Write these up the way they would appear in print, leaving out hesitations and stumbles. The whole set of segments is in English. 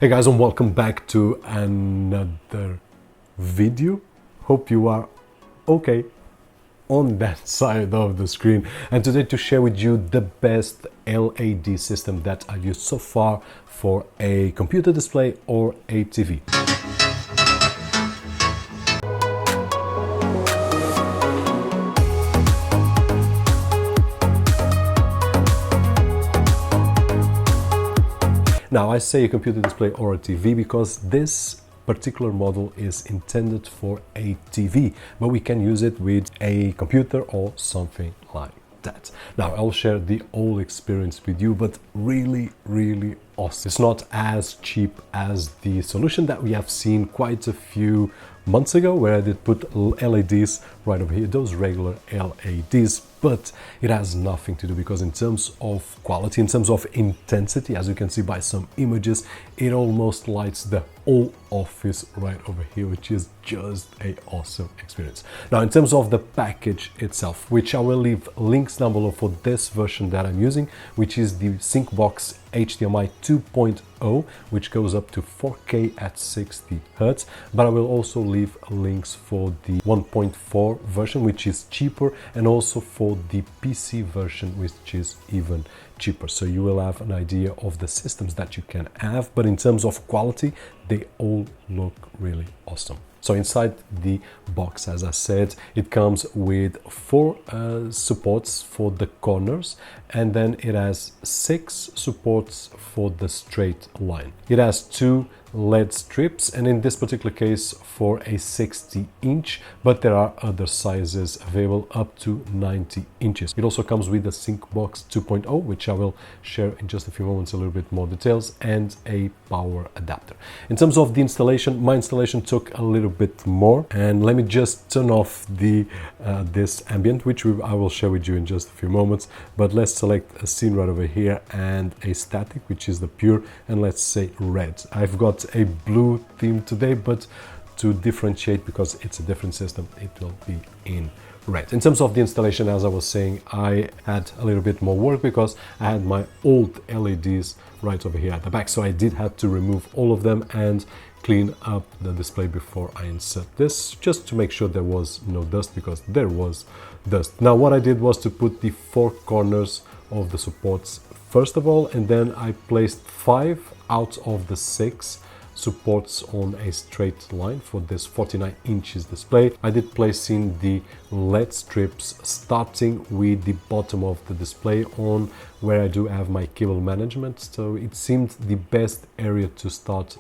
Hey guys, and welcome back to another video. Hope you are okay on that side of the screen, and today to share with you the best LED system that I've used so far for a computer display or a TV. Now, I say a computer display or a TV because this particular model is intended for a TV, but we can use it with a computer or something like that. Now, I'll share the whole experience with you, but really awesome. It's not as cheap as the solution that we have seen quite a few months ago, where I did put LEDs right over here, those regular LEDs, but it has nothing to do, because in terms of quality, in terms of intensity, as you can see by some images, it almost lights the whole office right over here, which is just a awesome experience. Now, in terms of the package itself, which I will leave links down below for this version that I'm using, which is the SyncBox HDMI 2.0, which goes up to 4K at 60 Hz, but I will also leave links for the 1.4 version, which is cheaper, and also for the PC version, which is even cheaper. So you will have an idea of the systems that you can have, but in terms of quality, they all look really awesome. So inside the box, as I said, it comes with 4 supports for the corners, and then it has 6 supports for the straight line. It has 2 LED strips, and in this particular case for a 60-inch, but there are other sizes available up to 90 inches. It also comes with a SyncBox 2.0, which I will share in just a few moments, a little bit more details, and a power adapter. In terms of the installation, my installation took a little bit more, and let me just turn off the this ambient, which I will share with you in just a few moments. But let's select a scene right over here and a static, which is the pure, and let's say red. I've got a blue theme today, but to differentiate, because it's a different system, it will be in red. In terms of the installation, as I was saying, I had a little bit more work because I had my old LEDs right over here at the back, so I did have to remove all of them and clean up the display before I insert this, just to make sure there was no dust, because there was dust. Now, what I did was to put the 4 corners of the supports first of all, and then I placed 5 out of the 6 supports on a straight line for this 49 inches display. I did place in the LED strips starting with the bottom of the display on where I do have my cable management, so it seemed the best area to start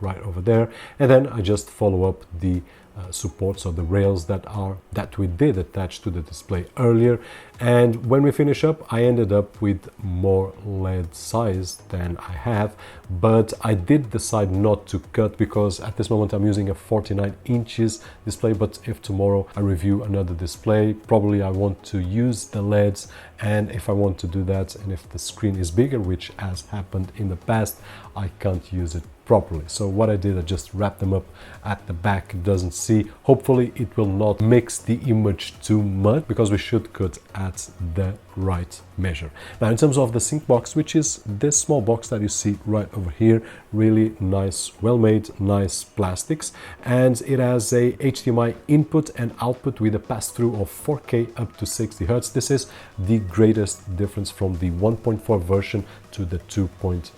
right over there, and then I just follow up the supports or the rails that we did attach to the display earlier. And when we finish up, I ended up with more LED size than I have, but I did decide not to cut, because at this moment I'm using a 49 inches display, but if tomorrow I review another display, probably I want to use the LEDs, and if I want to do that, and if the screen is bigger, which has happened in the past, I can't use it properly. So what I did, I just wrapped them up at the back. It doesn't see, hopefully it will not mix the image too much, because we should cut at the right measure. Now, in terms of the SyncBox, which is this small box that you see right over here, really nice, well made, nice plastics, and it has a HDMI input and output with a pass-through of 4K up to 60 Hz. This is the greatest difference from the 1.4 version to the 2.0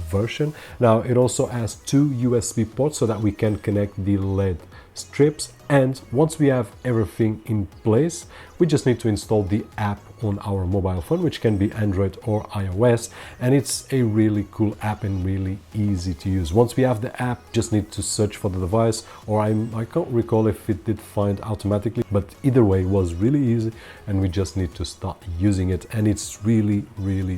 version. Now, it also has 2 USB ports so that we can connect the LED strips, and once we have everything in place, we just need to install the app on our mobile phone, which can be Android or iOS, and it's a really cool app and really easy to use. Once we have the app, just need to search for the device, or I can't recall if it did find automatically, but either way, it was really easy, and we just need to start using it, and it's really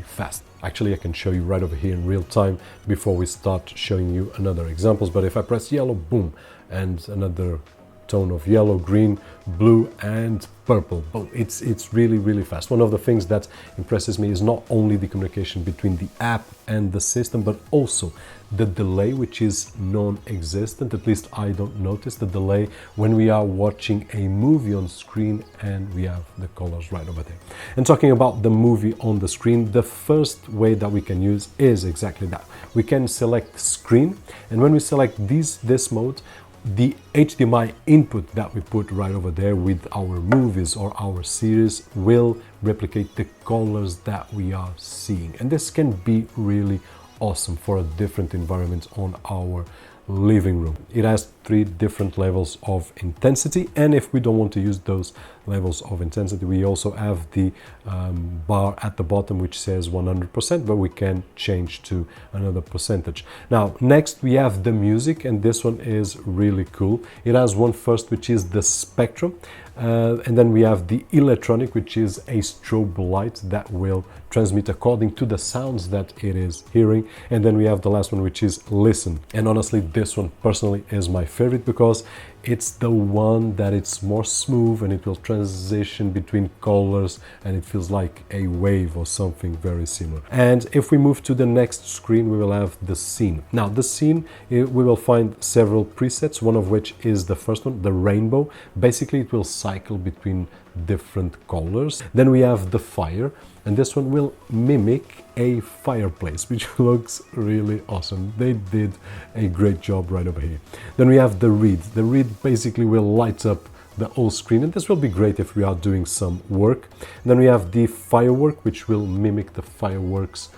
fast. Actually, I can show you right over here in real time before we start showing you another examples. But if I press yellow, boom, and another tone of yellow, green, blue and purple. Boom. It's really fast. One of the things that impresses me is not only the communication between the app and the system, but also the delay, which is non-existent. At least I don't notice the delay when we are watching a movie on screen and we have the colors right over there. And talking about the movie on the screen, the first way that we can use is exactly that. We can select screen, and when we select this mode, the HDMI input that we put right over there with our movies or our series will replicate the colors that we are seeing. And this can be really awesome for a different environment on our living room. It has 3 different levels of intensity, and if we don't want to use those levels of intensity, we also have the bar at the bottom which says 100%, but we can change to another percentage. Now next we have the music, and this one is really cool. It has one first, which is the spectrum, and then we have the electronic, which is a strobe light that will transmit according to the sounds that it is hearing, and then we have the last one, which is listen. And honestly, this one personally is my favorite because it's the one that it's more smooth and it will transition between colors and it feels like a wave or something very similar. And if we move to the next screen, we will have the scene. Now the scene, we will find several presets, one of which is the first one, the rainbow. Basically it will cycle between different colors. Then we have the fire, and this one will mimic a fireplace, which looks really awesome. They did a great job right over here. Then we have the read. The read basically will light up the whole screen, and this will be great if we are doing some work. And then we have the firework, which will mimic the fireworks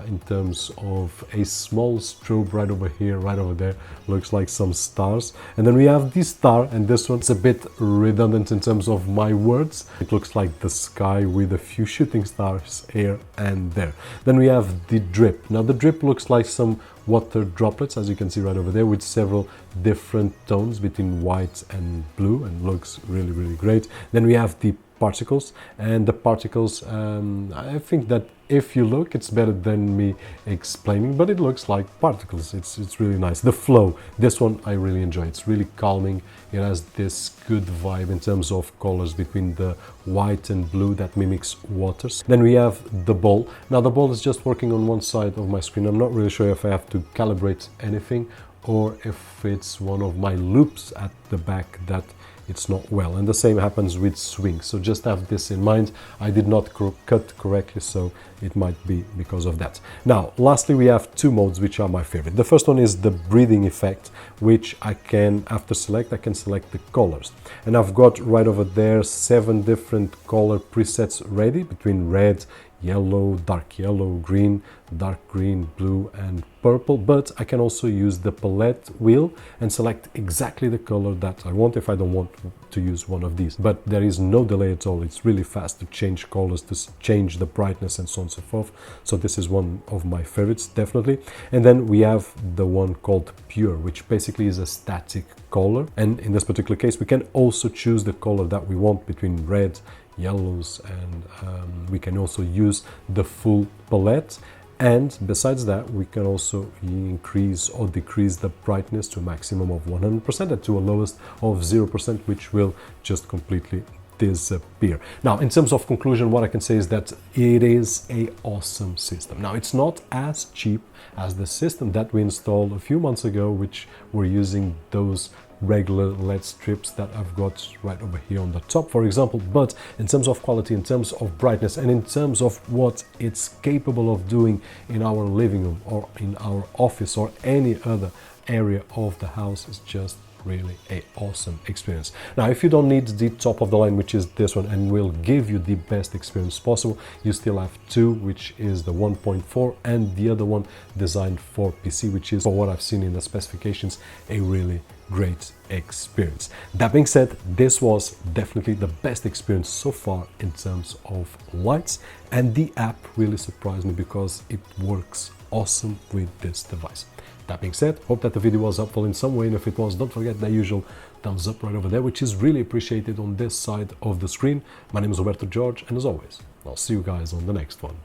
in terms of a small strobe right over here, right over there, looks like some stars. And then we have the star, and this one's a bit redundant in terms of my words. It looks like the sky with a few shooting stars here and there. Then we have the drip. Now the drip looks like some water droplets, as you can see right over there, with several different tones between white and blue, and looks really great. Then we have the particles, and the particles, I think that if you look, it's better than me explaining, but it looks like particles. It's really nice. The flow, this one I really enjoy. It's really calming. It has this good vibe in terms of colors between the white and blue that mimics waters. Then we have the ball. Now the ball is just working on one side of my screen. I'm not really sure if I have to calibrate anything or if it's one of my loops at the back that it's not well, and the same happens with swing, so just have this in mind. I did not cut correctly, so it might be because of that. Now lastly, we have 2 modes which are my favorite. The first one is the breathing effect, which I can, after select, I can select the colors, and I've got right over there 7 different color presets ready between red, yellow, dark yellow, green, dark green, blue and purple. But I can also use the palette wheel and select exactly the color that I want if I don't want to use one of these. But there is no delay at all. It's really fast to change colors, to change the brightness and so on and so forth. So this is one of my favorites, definitely. And then we have the one called pure, which basically is a static color, and in this particular case we can also choose the color that we want between red, yellows, and we can also use the full palette. And besides that, we can also increase or decrease the brightness to a maximum of 100% and to a lowest of 0%, which will just completely disappear. Now, in terms of conclusion, what I can say is that it is an awesome system. Now, it's not as cheap as the system that we installed a few months ago, which were using those regular LED strips that I've got right over here on the top, for example. But in terms of quality, in terms of brightness, and in terms of what it's capable of doing in our living room or in our office or any other area of the house, is just really an awesome experience. Now, if you don't need the top of the line, which is this one, and will give you the best experience possible, you still have 2, which is the 1.4 and the other one designed for PC, which is, for what I've seen in the specifications, a really great experience. That being said, this was definitely the best experience so far in terms of lights, and the app really surprised me because it works awesome with this device. That being said, hope that the video was helpful in some way, and if it was, don't forget the usual thumbs up right over there, which is really appreciated on this side of the screen. My name is Roberto, and as always, I'll see you guys on the next one.